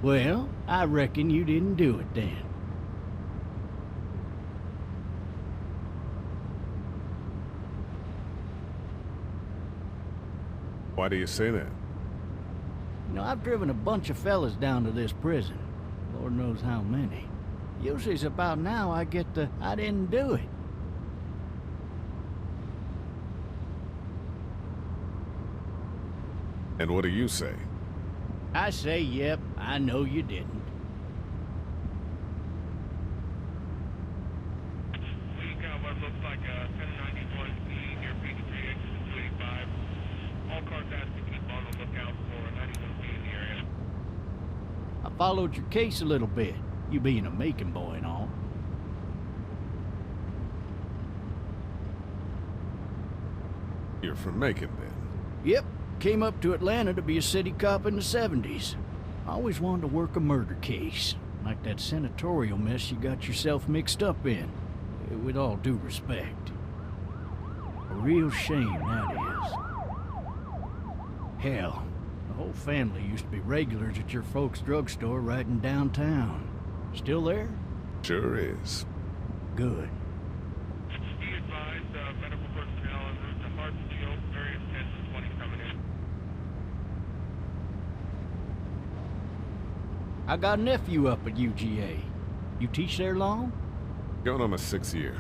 Well, I reckon you didn't do it then. Why do you say that? You know, I've driven a bunch of fellas down to this prison. Lord knows how many. Usually it's about now I get the, I didn't do it. And what do you say? I say, yep, I know you didn't. We got what looks like a 1091C near Peachtree exit 285. All cars asked to keep on the lookout for a 91C in the area. I followed your case a little bit, you being a Macon boy and all. You're from Macon, then? Yep, came up to Atlanta to be a city cop in the 70s. I always wanted to work a murder case, like that senatorial mess you got yourself mixed up in. With all due respect. A real shame, that is. Hell, the whole family used to be regulars at your folks' drugstore right in downtown. Still there? Sure is. Good. Be advised, medical personnel en route to Hartsfield, various 10 to 20 coming in. I got a nephew up at UGA. You teach there long? Going on my 6th year.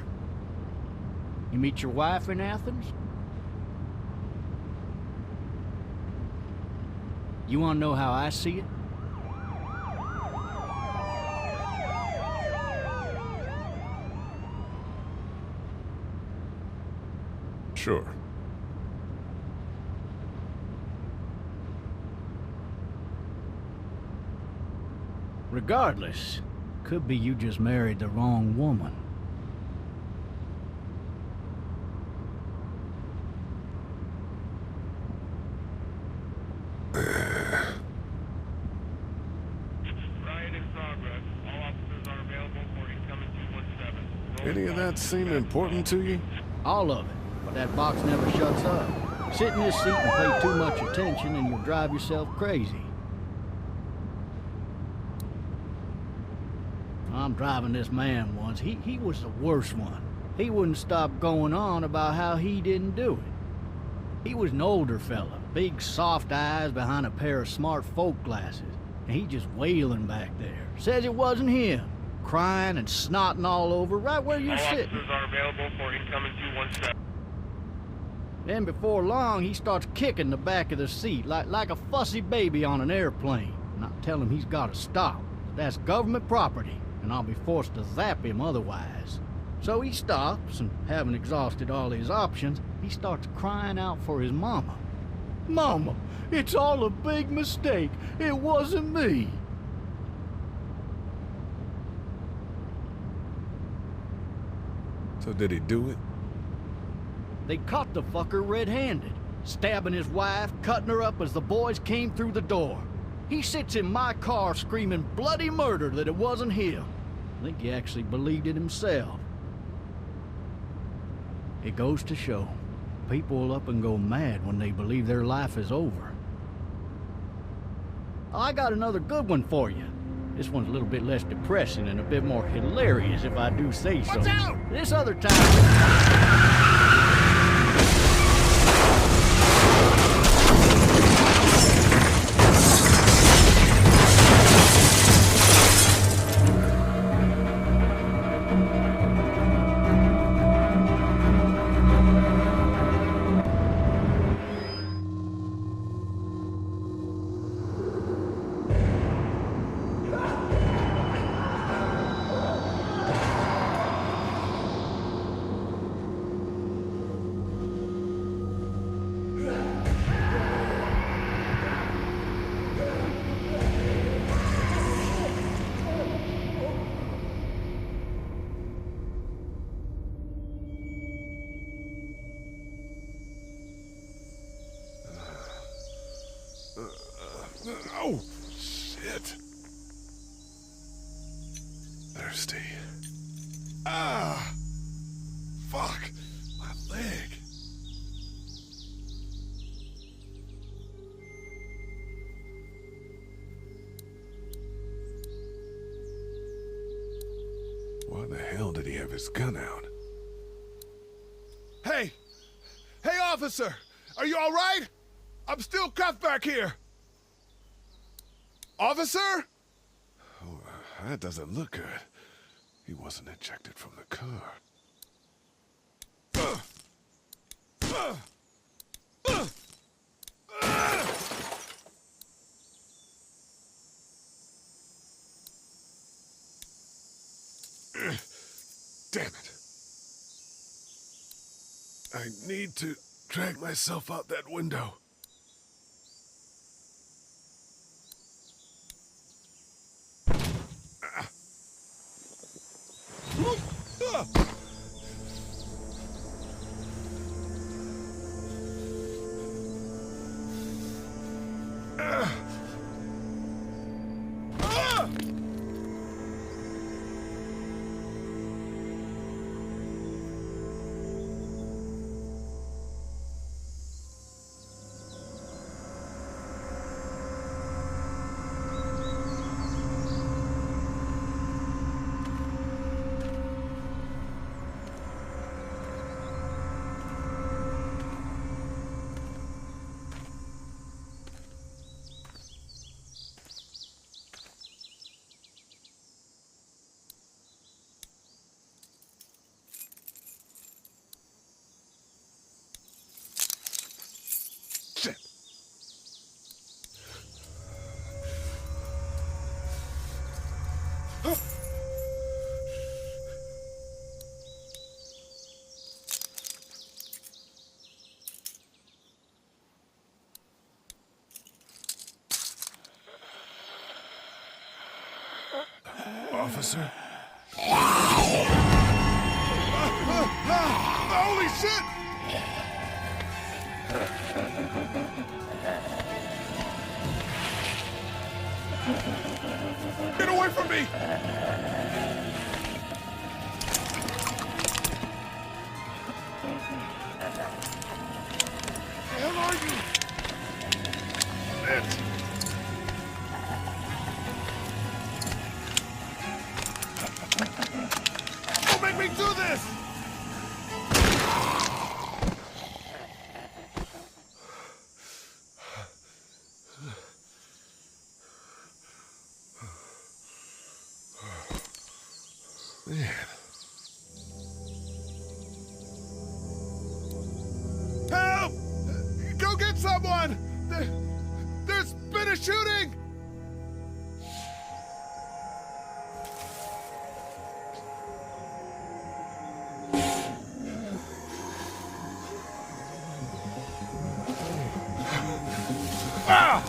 You meet your wife in Athens? You want to know how I see it? Sure. Regardless, could be you just married the wrong woman. Riot in progress. All officers are available for incoming 217. Any of that seem important to you? All of it, but that box never shuts up. Sit in this seat and pay too much attention and you'll drive yourself crazy. I'm driving this man once. He was the worst one. He wouldn't stop going on about how he didn't do it. He was an older fella, big soft eyes behind a pair of smart folk glasses, and he just wailing back there. Says it wasn't him, crying and snotting all over right where you're All sitting. officers are available for incoming 217. Then before long, he starts kicking the back of the seat like a fussy baby on an airplane. And I tell him he's got to stop. That's government property, and I'll be forced to zap him otherwise. So he stops, and having exhausted all his options, he starts crying out for his mama. Mama, it's all a big mistake. It wasn't me. So did he do it? They caught the fucker red-handed, stabbing his wife, cutting her up as the boys came through the door. He sits in my car screaming bloody murder that it wasn't him. I think he actually believed it himself. It goes to show, people will up and go mad when they believe their life is over. I got another good one for you. This one's a little bit less depressing and a bit more hilarious, if I do say so. Watch out! This other time... Oh, shit. Thirsty. Ah! Fuck! My leg. Why the hell did he have his gun out? Hey! Hey, officer! Are you all right? I'm still cuffed back here! Officer? Oh, that doesn't look good. He wasn't ejected from the car. Damn it. I need to drag myself out that window. Shit. Officer? Holy shit! Get away from me! Where the hell are you? Shit! Don't make me do this! Man. Help! Go get someone! There's been a shooting! Ah!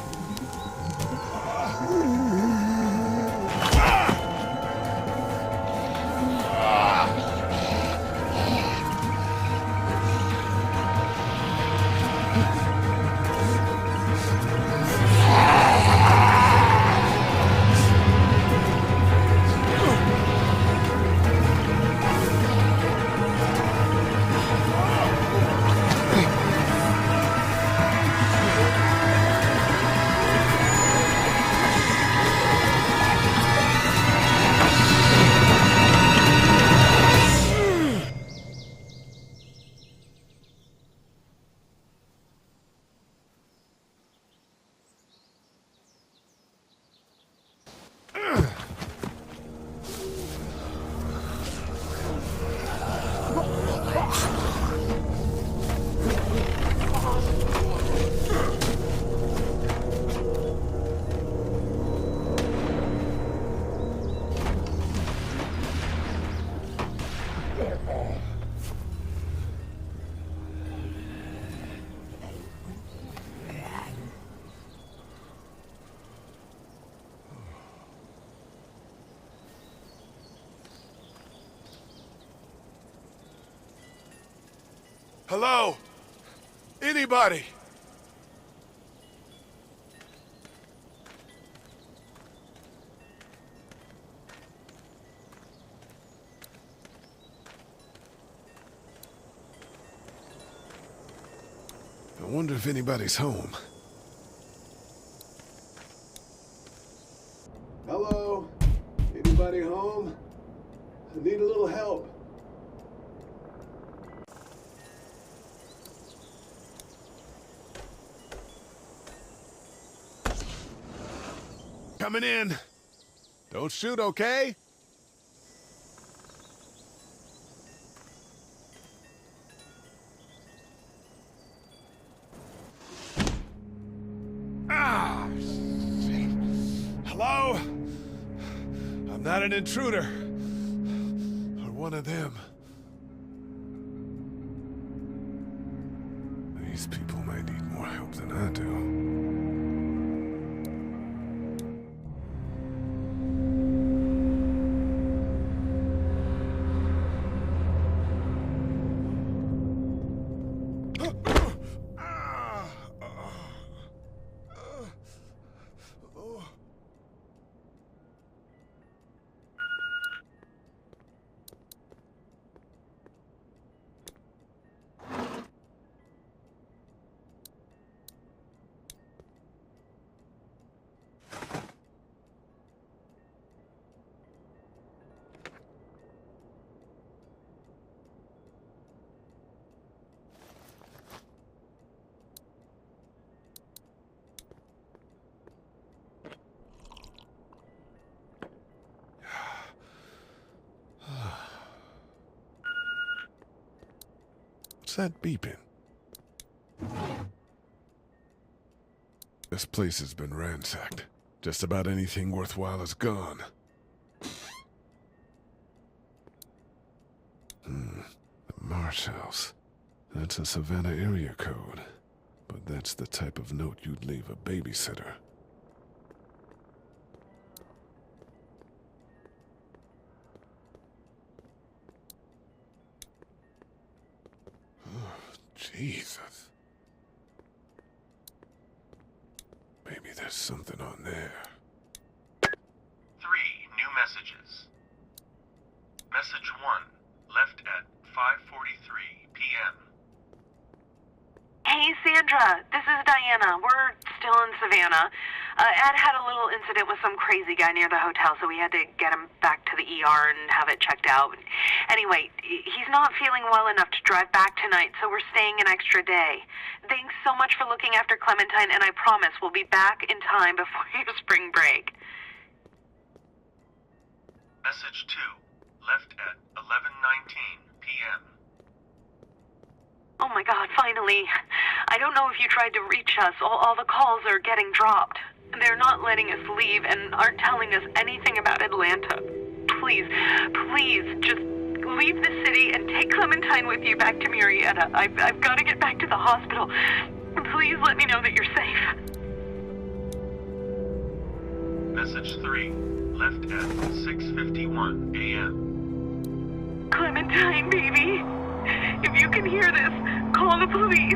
Hello? Anybody? I wonder if anybody's home. Hello? Anybody home? need a little help. Coming in. Don't shoot, okay? Ah! Shit. Hello? I'm not an intruder. Or one of them. These people might need more help than I do. What's that beeping? This place has been ransacked. Just about anything worthwhile is gone. The Marsh House. That's a Savannah area code. But that's the type of note you'd leave a babysitter. Jesus. Maybe there's something on there. 3 new messages. Message 1, left at 5:43 p.m. Hey, Sandra. This is Diana. We're still in Savannah. Ed had a little incident with some crazy guy near the hotel, so we had to get him back to the ER and have it checked out. Anyway, he's not feeling well enough to drive back tonight, so we're staying an extra day. Thanks so much for looking after Clementine, and I promise we'll be back in time before your spring break. Message 2, left at 11:19 p.m. Oh my God, finally. I don't know if you tried to reach us. All the calls are getting dropped. They're not letting us leave and aren't telling us anything about Atlanta. Please, please, just leave the city and take Clementine with you back to Murrieta. I've got to get back to the hospital. Please let me know that you're safe. Message 3, left at 6:51 a.m. Clementine, baby. If you can hear this, call the police.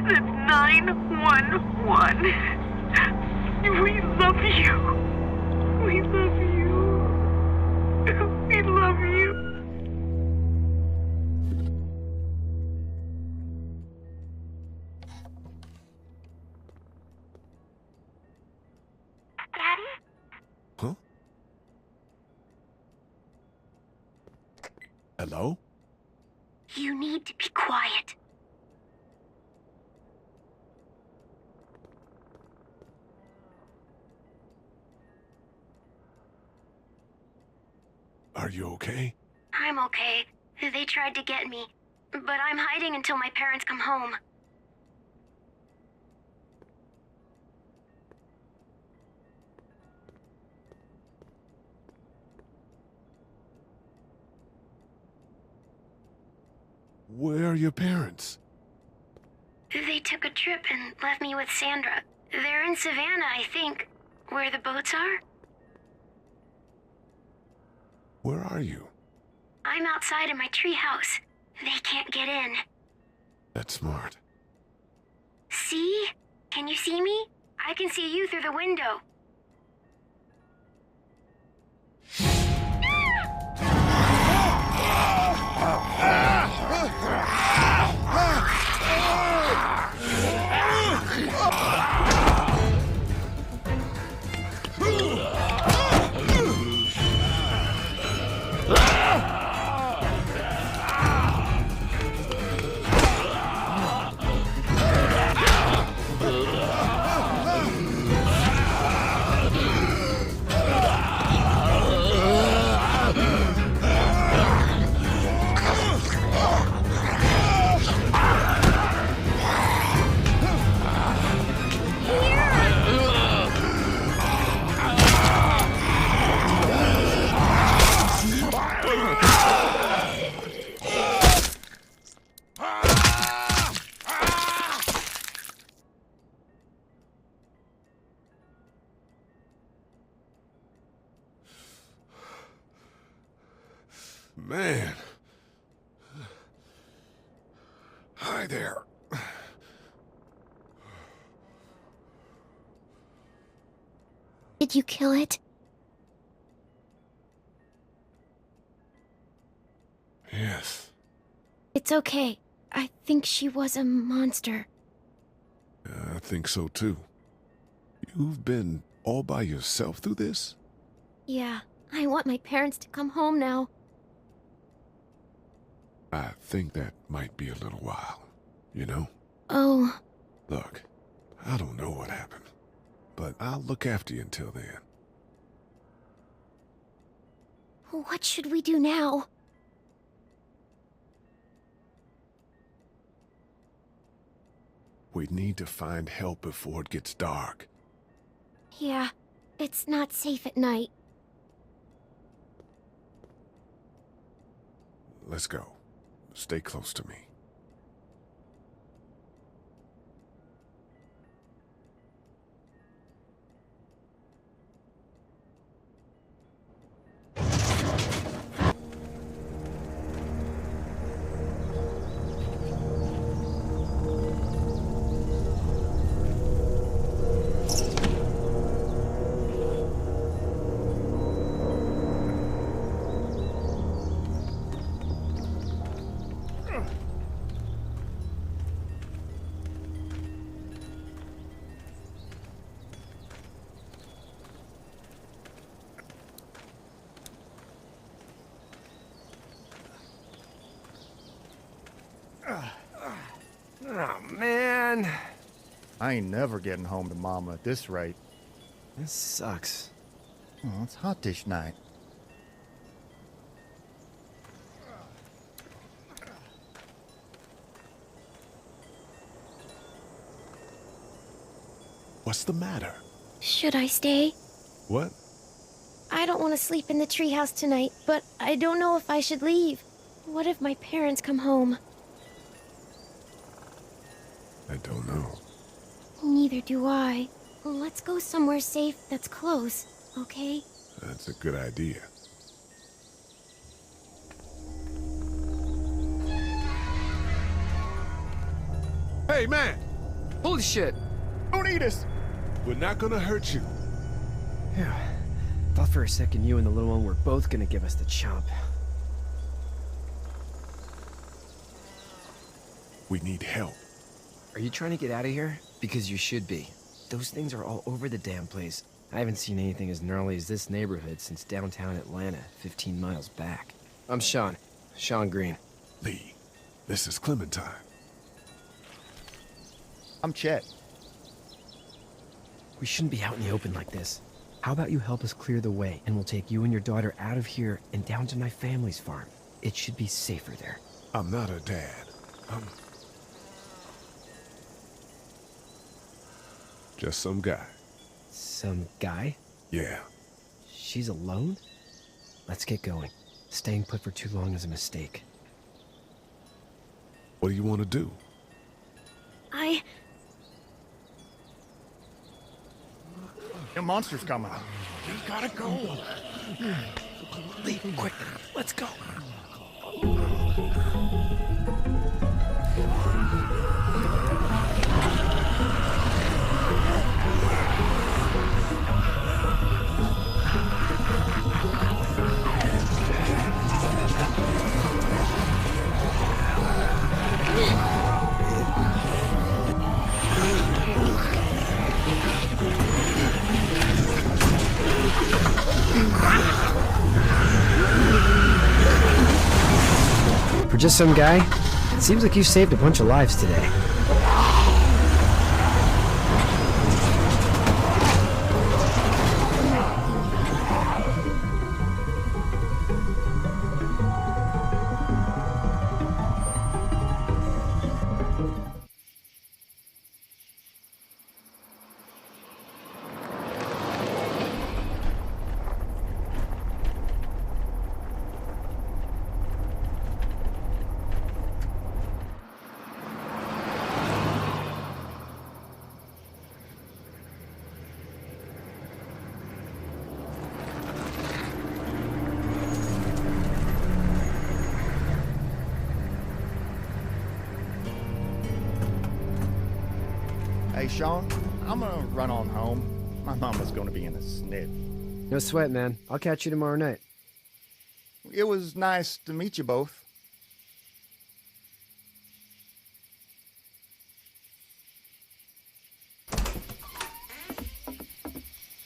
That's 911. We love you. We love you. We love you. Daddy? Huh? Hello? You need to be quiet. Are you okay? I'm okay. They tried to get me, but I'm hiding until my parents come home. Where are your parents? They took a trip and left me with Sandra. They're in Savannah, I think, where the boats are. Where are you? I'm outside in my treehouse. They can't get in. That's smart. See? Can you see me? I can see you through the window. Man. Hi there. Did you kill it? Yes. It's okay. I think she was a monster. I think so too. You've been all by yourself through this? Yeah, I want my parents to come home now. I think that might be a little while, you know? Oh, Look, I don't know what happened, but I'll look after you until then. what should we do now? We need to find help before it gets dark. Yeah, it's not safe at night. Let's go. Stay close to me. Oh, man. I ain't never getting home to Mama at this rate. This sucks. Oh, it's hot dish night. What's the matter? Should I stay? What? I don't want to sleep in the treehouse tonight, but I don't know if I should leave. What if my parents come home? I don't know. Neither do I. Let's go somewhere safe that's close, okay? That's a good idea. Hey, man! Holy shit. Don't eat us! We're not gonna hurt you. Yeah. Thought for a second you and the little one were both gonna give us the chomp. We need help. Are you trying to get out of here? Because you should be. Those things are all over the damn place. I haven't seen anything as gnarly as this neighborhood since downtown Atlanta, 15 miles back. I'm Sean. Sean Green. Lee, this is Clementine. I'm Chet. We shouldn't be out in the open like this. How about you help us clear the way, and we'll take you and your daughter out of here and down to my family's farm. It should be safer there. I'm not her dad. I'm just some guy. Some guy? Yeah. She's alone? Let's get going. Staying put for too long is a mistake. What do you want to do? The monster's coming. We gotta go. Lee, quick, let's go. For just some guy, it seems like you saved a bunch of lives today. Sean. I'm gonna run on home. My mama's gonna be in a snit. No sweat, man. I'll catch you tomorrow night. It was nice to meet you both.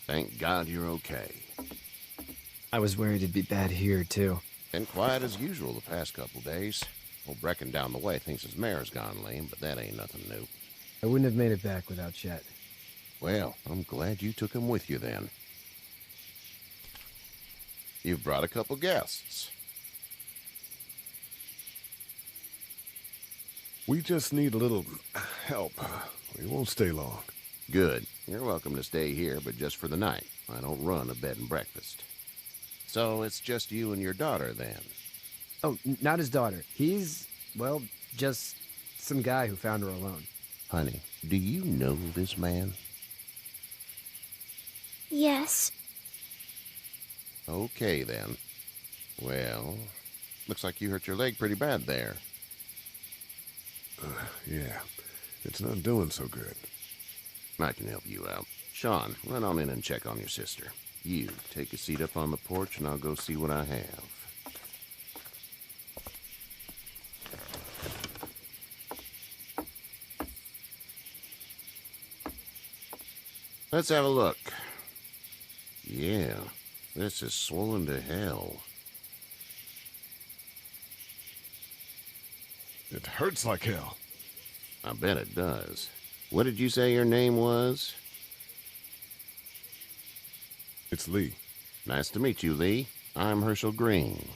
Thank God you're okay. I was worried it'd be bad here, too. Been quiet as usual the past couple days. Old Brecken down the way thinks his mare's gone lame, but that ain't nothing new. I wouldn't have made it back without Chet. Well, I'm glad you took him with you then. You've brought a couple guests. We just need a little help. We won't stay long. Good. You're welcome to stay here, but just for the night. I don't run a bed and breakfast. So it's just you and your daughter, then? Oh, not his daughter. He's, well, just some guy who found her alone. Honey, do you know this man? Yes. Okay, then. Well, looks like you hurt your leg pretty bad there. Yeah, it's not doing so good. I can help you out. Sean, run on in and check on your sister. You, take a seat up on the porch and I'll go see what I have. Let's have a look. Yeah, this is swollen to hell. It hurts like hell. I bet it does. What did you say your name was? It's Lee. Nice to meet you, Lee. I'm Herschel Green.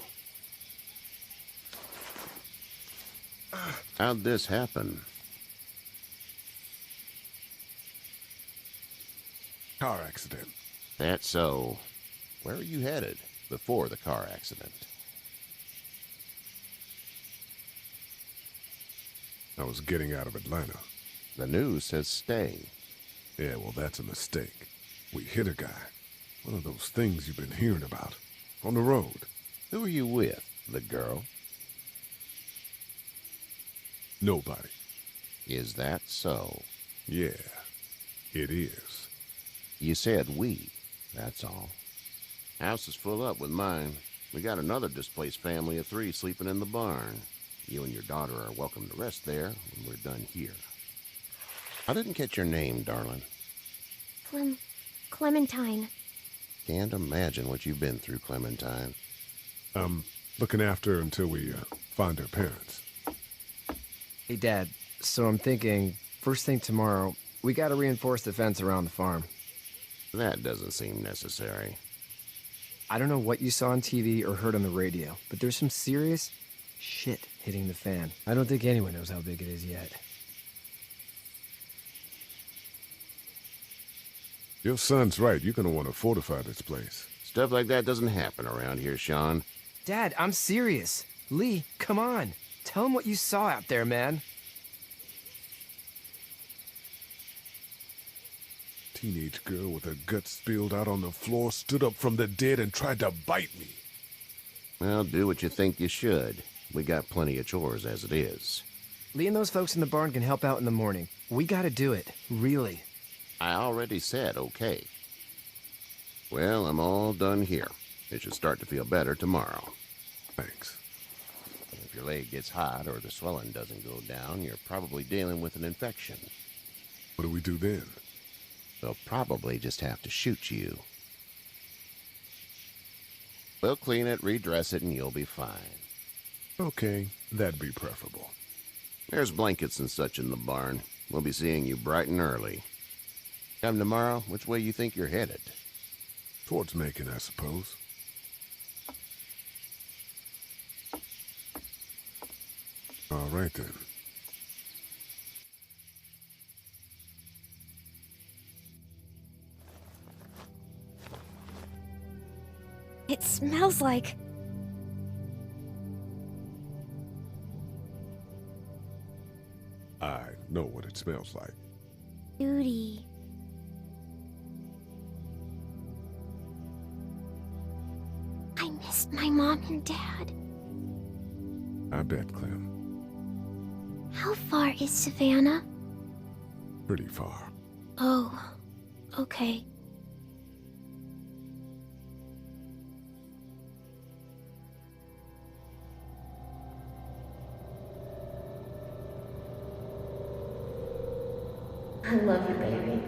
How'd this happen? Car accident. That's so. Where are you headed before the car accident? I was getting out of Atlanta. The news says stay. Yeah, well, that's a mistake. We hit a guy. One of those things you've been hearing about. On the road. Who are you with? The girl? Nobody. Is that so? Yeah, it is. You said we. That's all. House is full up with mine. We got another displaced family of 3 sleeping in the barn. You and your daughter are welcome to rest there when we're done here. I didn't catch your name, darling. Clementine. Can't imagine what you've been through, Clementine. I'm looking after her until we find her parents. Hey, Dad, so I'm thinking, first thing tomorrow, we gotta reinforce the fence around the farm. That doesn't seem necessary. I don't know what you saw on TV or heard on the radio, but there's some serious shit hitting the fan. I don't think anyone knows how big it is yet. Your son's right. You're gonna want to fortify this place. Stuff like that doesn't happen around here, Sean. Dad, I'm serious. Lee, come on. Tell him what you saw out there, man. Teenage girl with her guts spilled out on the floor stood up from the dead and tried to bite me. Well, do what you think you should. We got plenty of chores as it is. Lee and those folks in the barn can help out in the morning. We gotta do it. Really. I already said okay. Well, I'm all done here. It should start to feel better tomorrow. Thanks. If your leg gets hot or the swelling doesn't go down, you're probably dealing with an infection. What do we do then? They'll probably just have to shoot you. We'll clean it, redress it, and you'll be fine. Okay, that'd be preferable. There's blankets and such in the barn. We'll be seeing you bright and early. Come tomorrow, which way you think you're headed? Towards Macon, I suppose. All right, then. It smells like... I know what it smells like. duty. I missed my mom and dad. I bet, Clem. How far is Savannah? Pretty far. Oh, okay. I love you, baby.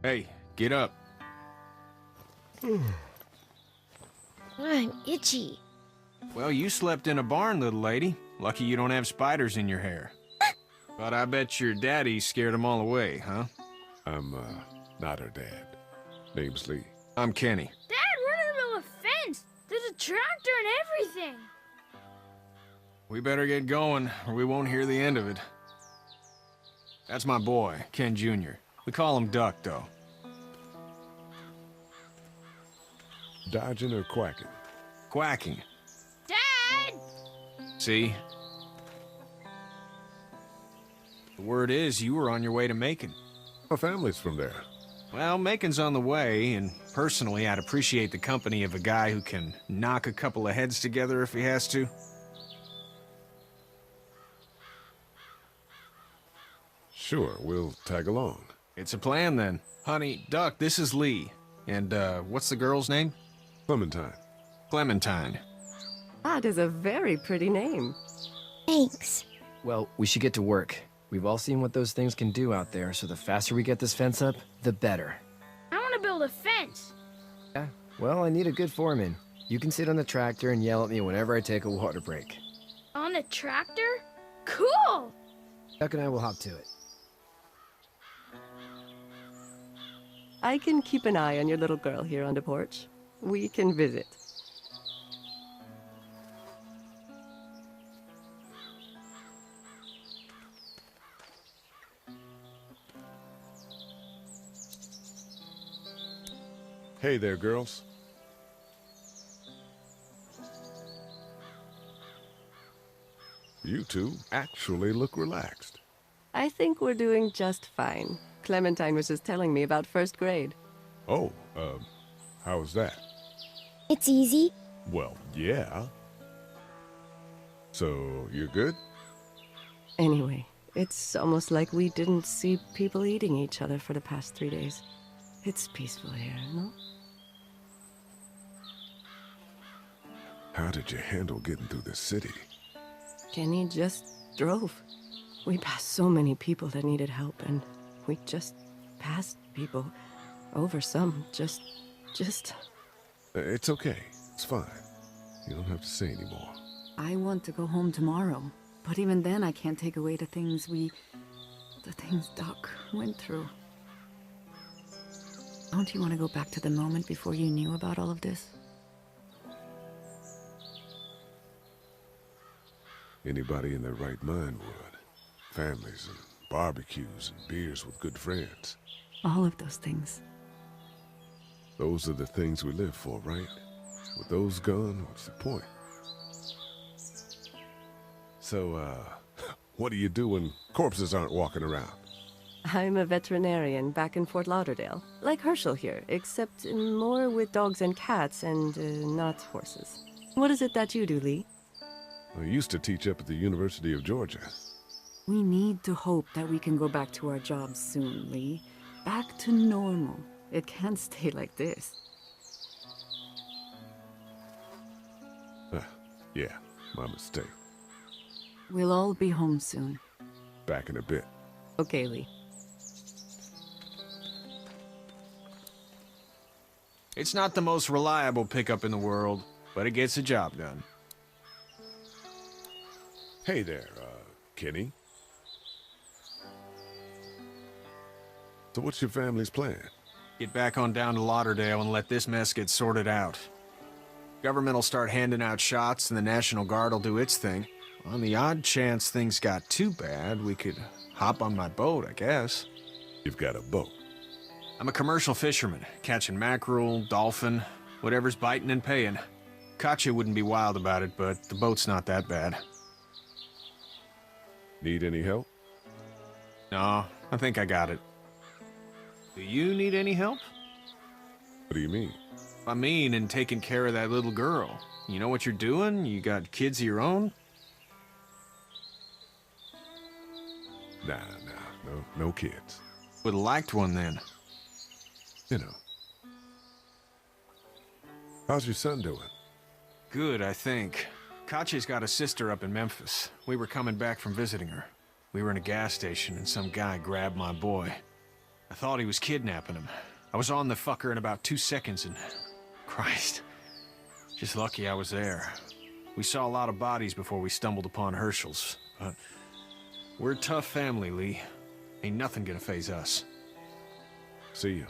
Hey, get up. I'm itchy. Well, you slept in a barn, little lady. Lucky you don't have spiders in your hair. But I bet your daddy scared them all away, huh? I'm, not her dad. Name's Lee. I'm Kenny. Dad, we're in the middle of a fence. There's a tractor and everything. We better get going, or we won't hear the end of it. That's my boy, Ken Jr. We call him Duck, though. Dodging or quacking? Quacking. Dad! See? The word is you were on your way to Macon. Our family's from there. Well, Macon's on the way, and personally, I'd appreciate the company of a guy who can knock a couple of heads together if he has to. Sure, we'll tag along. It's a plan, then. Honey, Duck, this is Lee. And, what's the girl's name? Clementine. Clementine. That is a very pretty name. Thanks. Well, we should get to work. We've all seen what those things can do out there, so the faster we get this fence up, the better. I want to build a fence. Yeah, well, I need a good foreman. You can sit on the tractor and yell at me whenever I take a water break. On a tractor? Cool! Duck and I will hop to it. I can keep an eye on your little girl here on the porch. We can visit. Hey there, girls. You two actually look relaxed. I think we're doing just fine. Clementine was just telling me about first grade. Oh, how's that? It's easy. Well, yeah. So, you're good? Anyway, it's almost like we didn't see people eating each other for the past 3 days. It's peaceful here, no? How did you handle getting through the city? Kenny just drove. We passed so many people that needed help, and we just passed people over some. Just... It's okay. It's fine. You don't have to say anymore. I want to go home tomorrow, but even then I can't take away the things Doc went through. Don't you want to go back to the moment before you knew about all of this? Anybody in their right mind would. Families and barbecues and beers with good friends. All of those things. Those are the things we live for, right? With those gone, what's the point? So, what do you do when corpses aren't walking around? I'm a veterinarian back in Fort Lauderdale. Like Herschel here, except more with dogs and cats and not horses. What is it that you do, Lee? I used to teach up at the University of Georgia. We need to hope that we can go back to our jobs soon, Lee. Back to normal. It can't stay like this. Yeah, my mistake. We'll all be home soon. Back in a bit. Okay, Lee. It's not the most reliable pickup in the world, but it gets the job done. Hey there, Kenny. So what's your family's plan? Get back on down to Lauderdale and let this mess get sorted out. Government will start handing out shots and the National Guard will do its thing. On the odd chance things got too bad, we could hop on my boat, I guess. You've got a boat? I'm a commercial fisherman, catching mackerel, dolphin, whatever's biting and paying. Katya wouldn't be wild about it, but the boat's not that bad. Need any help? No, I think I got it. Do you need any help? What do you mean? I mean, in taking care of that little girl. You know what you're doing? You got kids of your own? Nah, no kids. Would've liked one then. You know. How's your son doing? Good, I think. Kache's got a sister up in Memphis. We were coming back from visiting her. We were in a gas station and some guy grabbed my boy. I thought he was kidnapping him. I was on the fucker in about 2 seconds and... Christ. Just lucky I was there. We saw a lot of bodies before we stumbled upon Herschel's, but... We're a tough family, Lee. Ain't nothing gonna faze us. See you.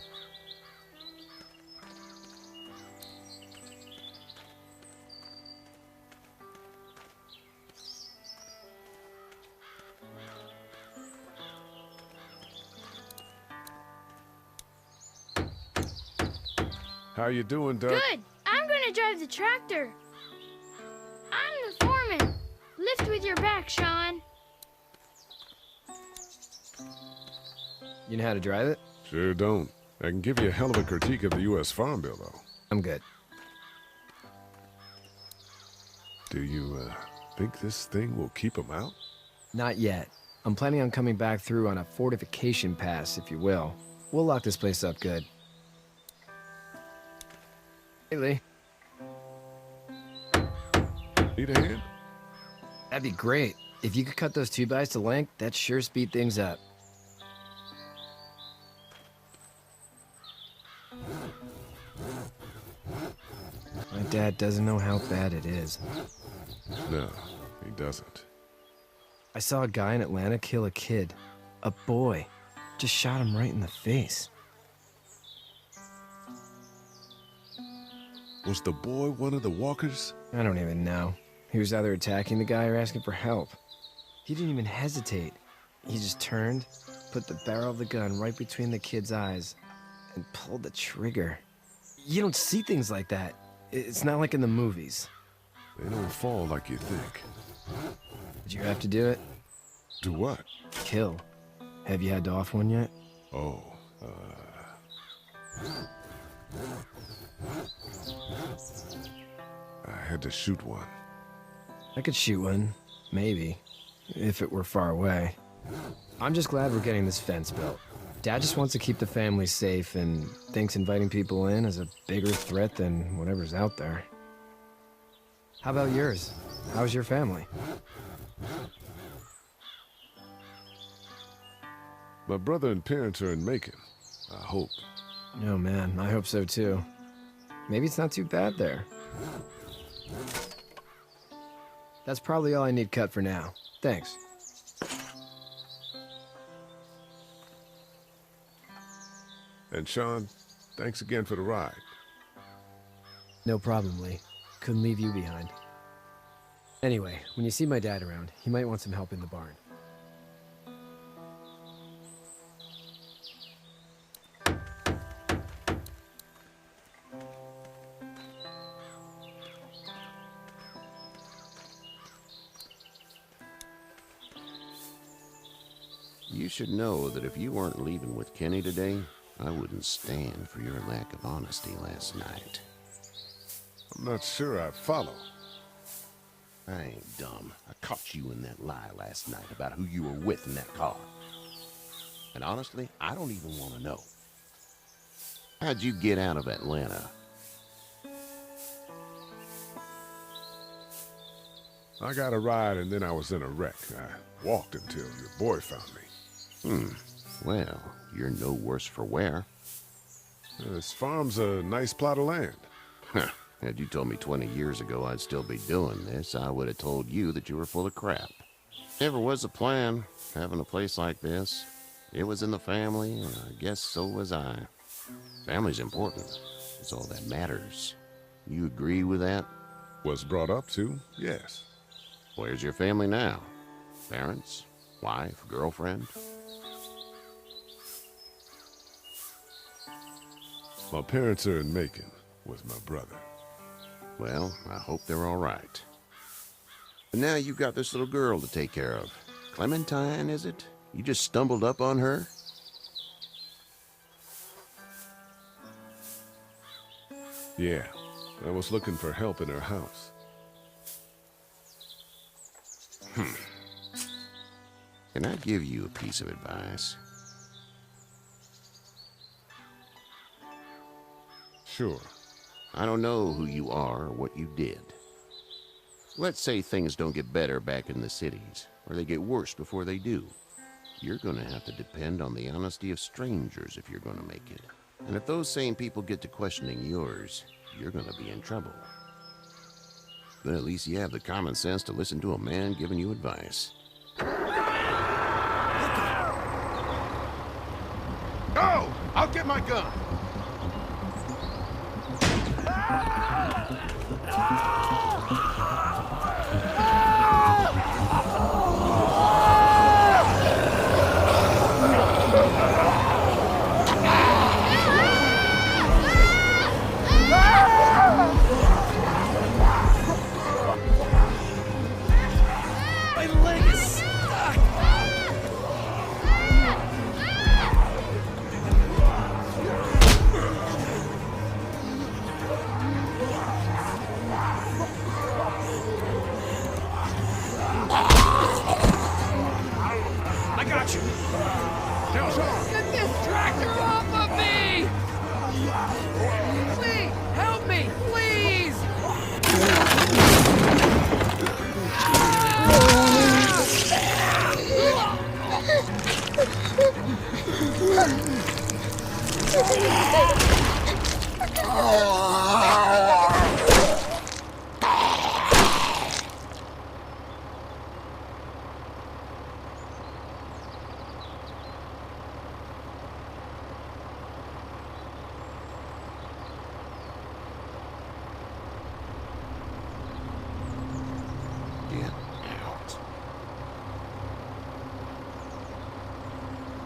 How you doing, Doug? Good. I'm gonna drive the tractor. I'm the foreman. Lift with your back, Sean. You know how to drive it? Sure don't. I can give you a hell of a critique of the U.S. Farm Bill, though. I'm good. Do you, think this thing will keep them out? Not yet. I'm planning on coming back through on a fortification pass, if you will. We'll lock this place up good. Hey, Lee. Need a hand? That'd be great. If you could cut those 2x to length, that'd sure speed things up. My dad doesn't know how bad it is. No, he doesn't. I saw a guy in Atlanta kill a kid. A boy. Just shot him right in the face. Was the boy one of the walkers? I don't even know. He was either attacking the guy or asking for help. He didn't even hesitate. He just turned, put the barrel of the gun right between the kid's eyes, and pulled the trigger. You don't see things like that. It's not like in the movies. They don't fall like you think. Did you have to do it? Do what? Kill. Have you had to off one yet? Oh, I had to shoot one. I could shoot one. Maybe. If it were far away. I'm just glad we're getting this fence built. Dad just wants to keep the family safe and thinks inviting people in is a bigger threat than whatever's out there. How about yours? How's your family? My brother and parents are in Macon. I hope. Oh man, I hope so too. Maybe it's not too bad there. That's probably all I need cut for now. Thanks. And Sean, thanks again for the ride. No problem, Lee. Couldn't leave you behind. Anyway, when you see my dad around, he might want some help in the barn. You should know that if you weren't leaving with Kenny today, I wouldn't stand for your lack of honesty last night. I'm not sure I follow. I ain't dumb. I caught you in that lie last night about who you were with in that car. And honestly, I don't even want to know. How'd you get out of Atlanta? I got a ride and then I was in a wreck. I walked until your boy found me. Well, you're no worse for wear. This farm's a nice plot of land. Huh. Had you told me 20 years ago I'd still be doing this, I would have told you that you were full of crap. Never was a plan, having a place like this. It was in the family, and I guess so was I. Family's important. It's all that matters. You agree with that? Was brought up to, yes. Where's your family now? Parents? Wife? Girlfriend? My parents are in Macon with my brother. Well, I hope they're all right. But now you've got this little girl to take care of. Clementine, is it? You just stumbled up on her? Yeah, I was looking for help in her house. Can I give you a piece of advice? Sure. I don't know who you are or what you did. Let's say things don't get better back in the cities, or they get worse before they do. You're gonna have to depend on the honesty of strangers if you're gonna make it. And if those same people get to questioning yours, you're gonna be in trouble. But at least you have the common sense to listen to a man giving you advice. No! I'll get my gun! My leg is stuck! I got you. Get this tractor off of me! Please, help me, please!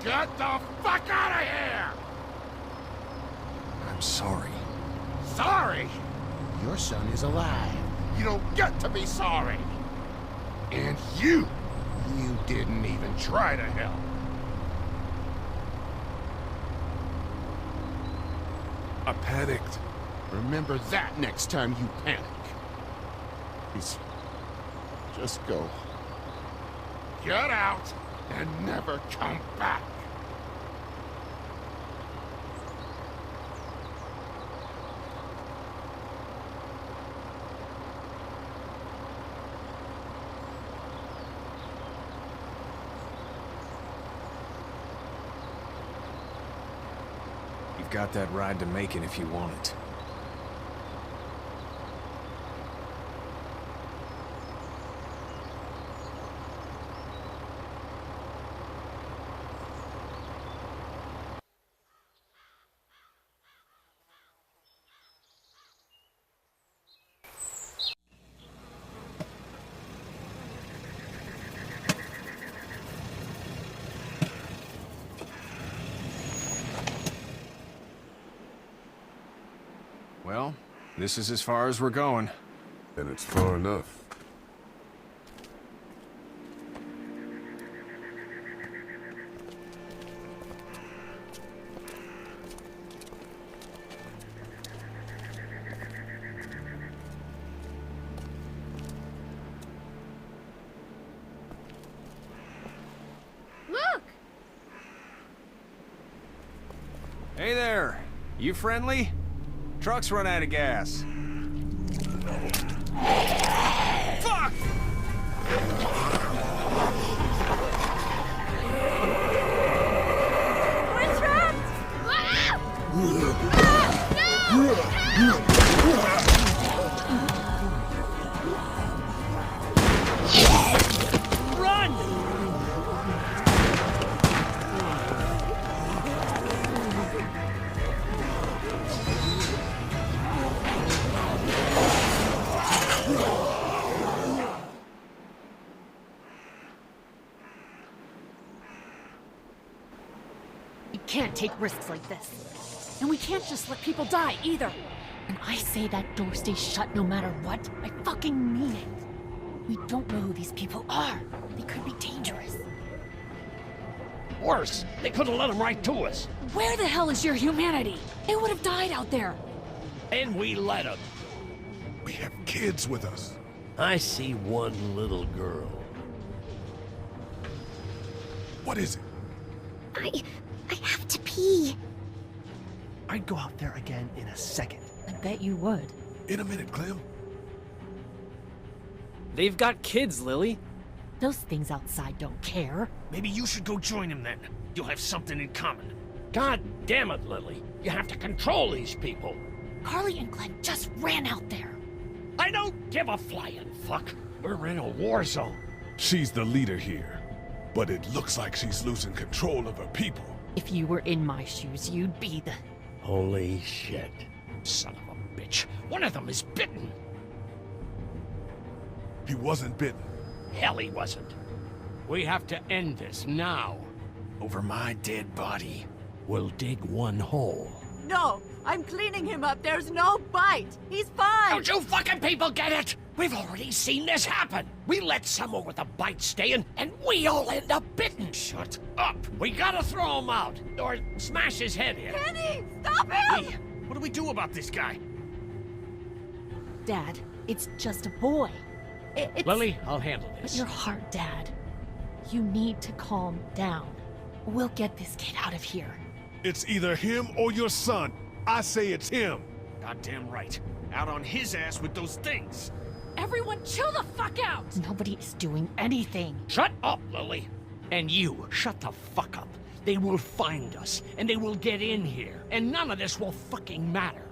Get the fuck out of here! I'm sorry. Sorry? Your son is alive. You don't get to be sorry. And you didn't even try to help. I panicked. Remember that next time you panic. Please, just go. Get out and never come back. You've got that ride to Macon if you want it. Well, this is as far as we're going. And it's far enough. Look! Hey there! You friendly? Truck's run out of gas. Fuck! We're trapped! Ah! Ah! No! Run! We can't take risks like this. And we can't just let people die, either. When I say that door stays shut no matter what, I fucking mean it. We don't know who these people are. They could be dangerous. Worse, they could have let them right to us. Where the hell is your humanity? They would have died out there. And we let them. We have kids with us. I see one little girl. What is it? I have to pee. I'd go out there again in a second. I bet you would. In a minute, Clem. They've got kids, Lily. Those things outside don't care. Maybe you should go join them then. You'll have something in common. God damn it, Lily. You have to control these people. Carly and Glenn just ran out there. I don't give a flying fuck. We're in a war zone. She's the leader here, but it looks like she's losing control of her people. If you were in my shoes, you'd be the... Holy shit. Son of a bitch. One of them is bitten. He wasn't bitten. Hell, he wasn't. We have to end this now. Over my dead body, we'll dig one hole. No, I'm cleaning him up. There's no bite. He's fine. Don't you fucking people get it? We've already seen this happen. We let someone with a bite stay in, and we all end up bitten. Shut up. We gotta throw him out, or smash his head in. Kenny, stop him! Hey, what do we do about this guy? Dad, it's just a boy. It's... Lily, I'll handle this. But your heart, Dad. You need to calm down. We'll get this kid out of here. It's either him or your son. I say it's him. Goddamn right. Out on his ass with those things. Everyone chill the fuck out! Nobody is doing anything. Shut up, Lily. And you, shut the fuck up. They will find us, and they will get in here, and none of this will fucking matter.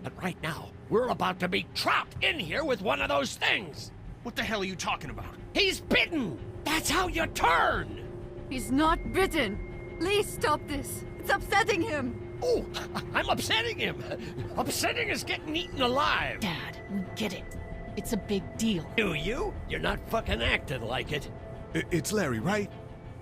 But right now, we're about to be trapped in here with one of those things. What the hell are you talking about? He's bitten! That's how you turn! He's not bitten. Please stop this. It's upsetting him. Oh, I'm upsetting him. Upsetting is getting eaten alive. Dad, we get it. It's a big deal. Do you? You're not fucking acting like it. It's Larry, right?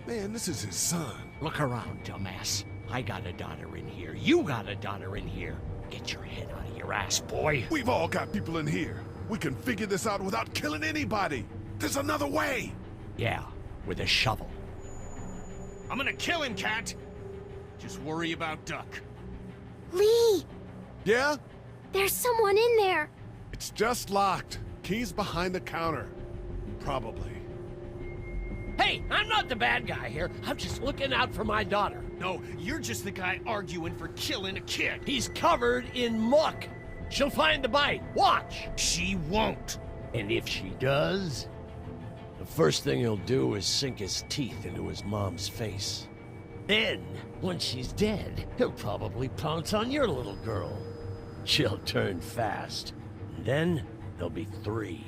Man, this is his son. Look around, dumbass. I got a daughter in here. You got a daughter in here. Get your head out of your ass, boy. We've all got people in here. We can figure this out without killing anybody. There's another way. Yeah, with a shovel. I'm gonna kill him, Cat. Just worry about Duck. Lee! Yeah? There's someone in there. It's just locked. Key's behind the counter. Probably. Hey, I'm not the bad guy here. I'm just looking out for my daughter. No, you're just the guy arguing for killing a kid. He's covered in muck. She'll find the bite. Watch. She won't. And if she does, the first thing he'll do is sink his teeth into his mom's face. Then, when she's dead, he'll probably pounce on your little girl. She'll turn fast. And then, there'll be 3.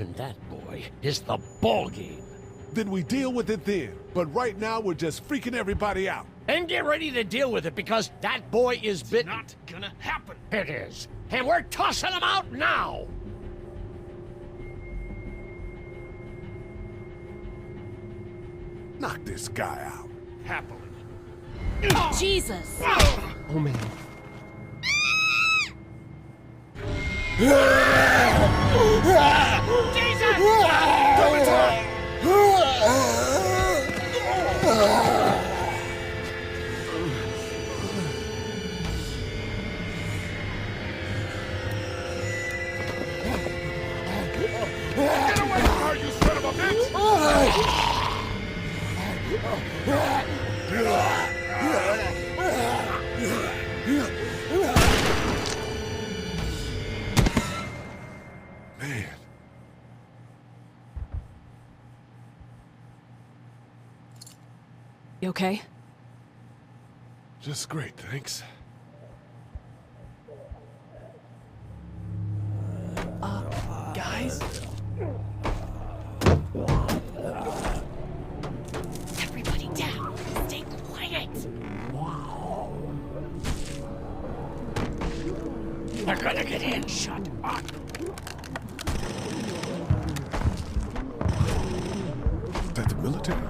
And that, boy, is the ball game. Then we deal with it then. But right now, we're just freaking everybody out. And get ready to deal with it, because that boy is bitten. Not gonna happen. It is. And we're tossing him out now! Knock this guy out. Happily. Jesus! Oh, man. Get away from her, you son of a bitch! Man. You okay? Just great, thanks. Guys? Everybody down. Stay quiet. They're gonna get in. Shut up. Is that the military?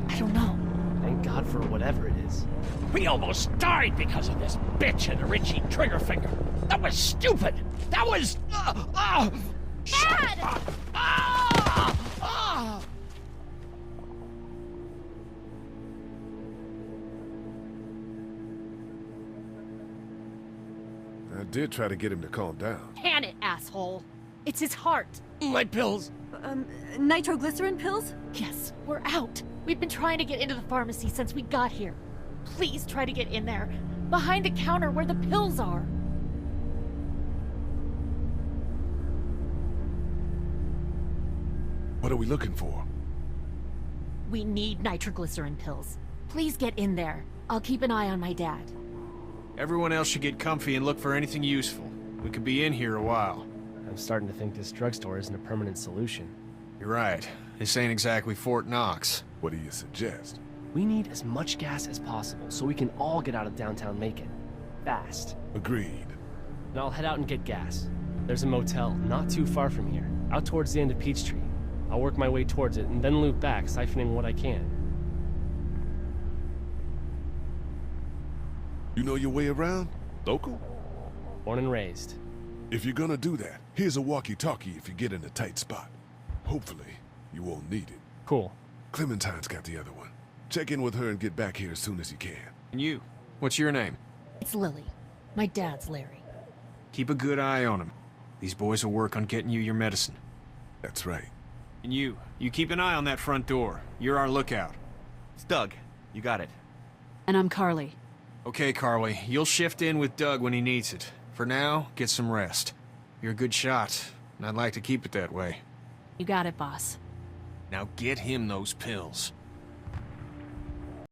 I don't know. Thank God for whatever it is. We almost died because of this bitch and a Richie trigger finger. That was stupid. That was... Dad! I did try to get him to calm down. Can it, asshole. It's his heart. My pills. Nitroglycerin pills? Yes, we're out. We've been trying to get into the pharmacy since we got here. Please try to get in there. Behind the counter where the pills are. What are we looking for? We need nitroglycerin pills. Please get in there. I'll keep an eye on my dad. Everyone else should get comfy and look for anything useful. We could be in here a while. I'm starting to think this drugstore isn't a permanent solution. You're right. This ain't exactly Fort Knox. What do you suggest? We need as much gas as possible so we can all get out of downtown Macon. Fast. Agreed. And I'll head out and get gas. There's a motel not too far from here, out towards the end of Peachtree. I'll work my way towards it and then loop back, siphoning what I can. You know your way around? Local? Born and raised. If you're gonna do that, here's a walkie-talkie if you get in a tight spot. Hopefully, you won't need it. Cool. Clementine's got the other one. Check in with her and get back here as soon as you can. And you? What's your name? It's Lily. My dad's Larry. Keep a good eye on him. These boys will work on getting you your medicine. That's right. And you keep an eye on that front door. You're our lookout. It's Doug. You got it. And I'm Carly. Okay, Carly. You'll shift in with Doug when he needs it. For now, get some rest. You're a good shot, and I'd like to keep it that way. You got it, boss. Now get him those pills.